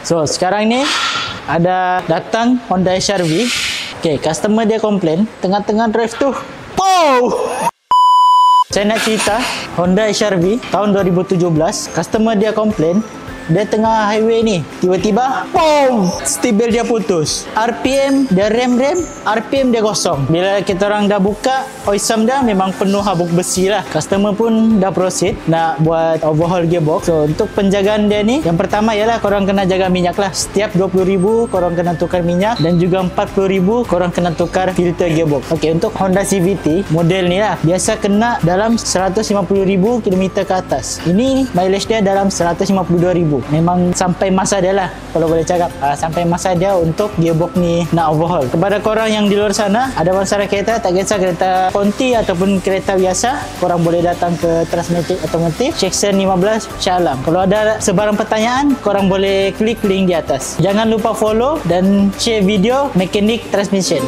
So sekarang ni ada datang Honda HR-V. Okay, customer dia komplain tengah-tengah drive tu, pow! Saya nak cerita Honda HR-V tahun 2017. Customer dia komplain dia tengah highway ni, tiba-tiba boom, stable dia putus, RPM dia rem, RPM dia kosong. Bila kita orang dah buka oisam dah memang penuh habuk besi lah. Customer pun dah proceed nak buat overhaul gearbox. So untuk penjagaan dia ni, yang pertama ialah korang kena jaga minyak lah. Setiap 20,000 korang kena tukar minyak, dan juga 40,000 korang kena tukar filter gearbox. Ok, untuk Honda CVT model ni lah biasa kena dalam 150,000 km ke atas. Ini mileage dia dalam 152,000. Memang sampai masa dia lah, kalau boleh cakap sampai masa dia untuk gearbox ni nak overhaul. Kepada korang yang di luar sana ada masalah kereta, tak kisah kereta konti ataupun kereta biasa, korang boleh datang ke Transmatic Automotive Section 15 Shah Alam. Kalau ada sebarang pertanyaan, korang boleh klik link di atas. Jangan lupa follow dan share video Mechanic Transmission.